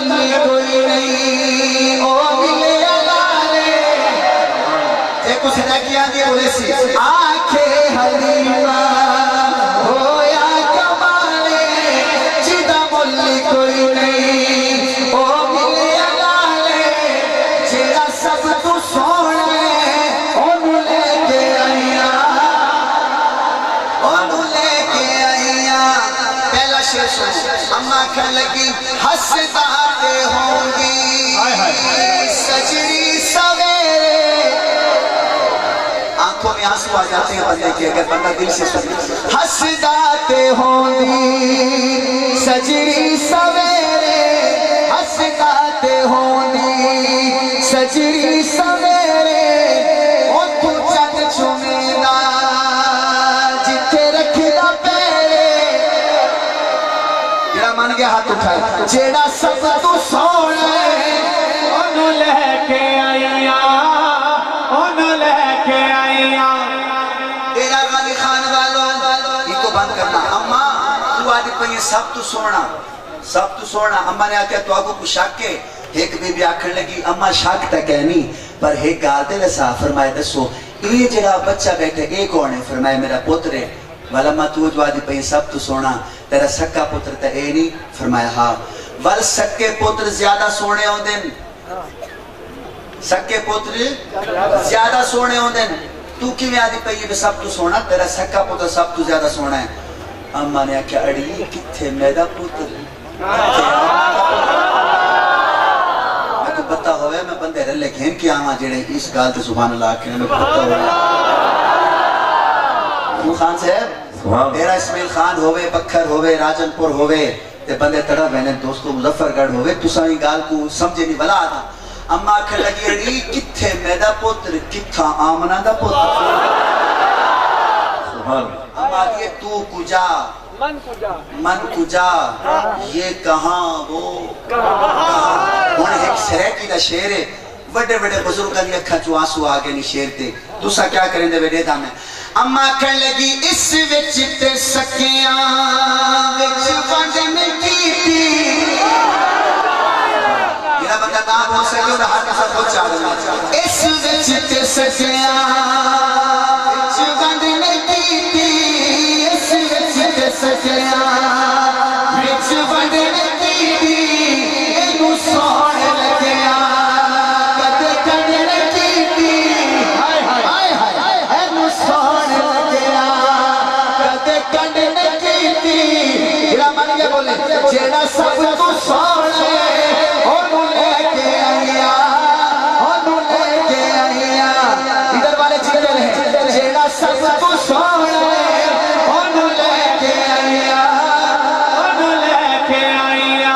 ملی کوئی نہیں او ملے لالے ایک اس نے کیا دیا بولے سی آنکھیں حلیمہ ہویا کمالے جدہ ملی کوئی نہیں او ملے لالے جدہ سب تو سونے انہوں لے کے آئیاں اماں کہنے لگی ہسداتے ہوں گی سجری سویرے آنکھوں میں آنسو آ جاتے ہیں بندے کے اگر بندہ دل سے سنے ہسداتے ہوں گی سجری سویرے ہسداتے ہوں گی سجری سویرے اور تو چند چمینا جتے رکھنا پیرے مان گیا ہاتھ اٹھائے جیڑا سب تو سونے انہوں لے کے آئیاں انہوں لے کے آئیاں تیرا غالی خان والوں یہ کو بند کرنا اماں تو آدھی پہ یہ سب تو سونا اماں نے آکے تو آگو کو شاک کے ایک بی بی آکھن لگی اماں شاک تک ہے نہیں پر ایک گالتے لسا فرمائے دسو یہ جڑا بچہ بیٹھے ایک کون ہے فرمائے میرا پوتر ہے والا ماں تو جو آدھی پہ یہ سب تو سونا تیرا سکا پتر تا اے نہیں فرمایا ہاں ول سکے پتر زیادہ سونے ہوں دن سکے پتر زیادہ سونے ہوں دن تو کی میں آدھی پہ یہ سب تو سونا تیرا سکا پتر سب تو زیادہ سونا ہے اماں نے کیا اڑی کتھے میدا پتر میں کو پتہ ہوئے میں بندے رلے گھین کی آماں جڑے اس گال تے سبحان اللہ آکھنے میں کو پتہ ہوئے خان صاحب میرا اسمیل خان ہوئے بکھر ہوئے راجن پور ہوئے تے بندے تڑا بہنے دوستو مظفر گڑھ ہوئے تو سانی گال کو سمجھے نہیں بلا آتا اماں کھر لگی ری کتھے میدا پوتر کتھا آمنہ دا پوتر اماں یہ تو کجا من کجا یہ کہاں وہ کہاں ایک سریکی دا شیر ہے وڈے وڈے بزرگاں دی اکھاں چو آنسو آگے نہیں شیر تے دوسرا کیا کریں دے وڈے دا میں اماں کہنے لگی اس وچ تے سکیاں وچ وڈن کی تھی میرا بندہ نام ہو سکے اور ہاتھ ساتھ ہو چاہتا اس وچ تے سکیاں وچ وڈن کی تھی اس وچ تے سکیاں وچ وڈن کی تھی اینو سوڑ لگیا کد کڈن کی تھی ہائے ہائے اینو سوڑ لگیا کد کڈن کی تھی گرا من گیا بولے جیڑا سب تو سوڑے انہوں لے کے آئیا انہوں لے کے آئیا ادھر والے چلے رہے جیڑا سب تو سوڑے انہوں لے کے آئیا انہوں لے کے آئیا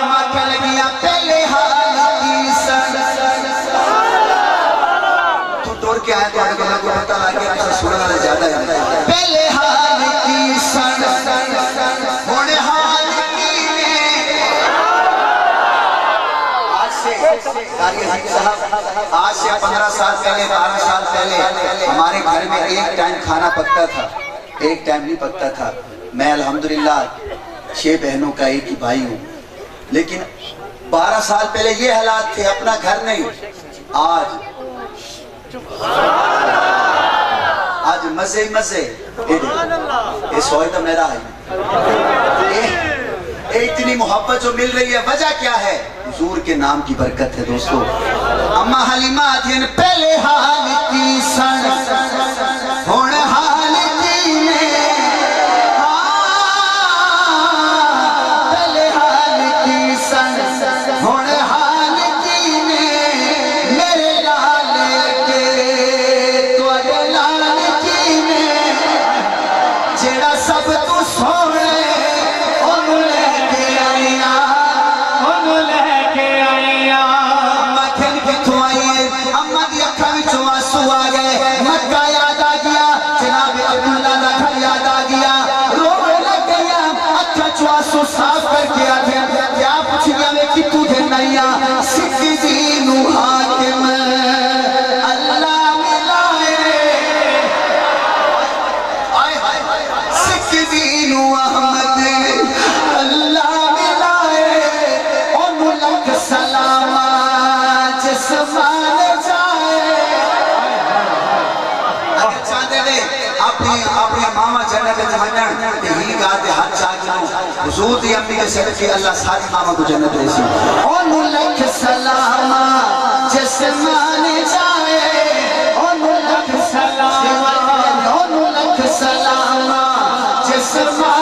مکہ لگیا پہلے حال کی سن تو ٹور کے آئے تو آنے کو پتہ لگیا تو سننا زیادہ ہے پہلے حال کی سن ہونے حال کی میں آج سے 15 سال پہلے 12 سال پہلے ہمارے گھر میں ایک ٹائم کھانا پکتا تھا ایک ٹائم نہیں پکتا تھا میں الحمدللہ 6 بہنوں کا ایک ہی بھائی ہوں لیکن 12 سال پہلے یہ حالات تھے اپنا گھر نہیں آج مزے ہی مزے یہ سوئی تو میرا ہے اتنی محبت جو مل رہی ہے وجہ کیا ہے حضور کے نام کی برکت ہے دوستو اماں حلیمہ دین پہلے حال کی سن ہون حال کی میں پہلے حال کی سن ہون حال کی میں میرے لال کے تو لال کی میں جیڑا سب تو سوڑے صاف کر کے آگے کیا پوچھ گیا میں کہ تجھے نیا سکھ دینو حاکم اللہ ملائے سکھ دینو احمد اللہ ملائے انہوں دے اپنی ماما جنت میں ونجن تے ہی گا دے ہاتھ چاکنو حضور دی امی دے صدقے اللہ ساری ماما کو جنت دے سی اون لکھ سلام جس مان جائے اون لکھ سلام جس مان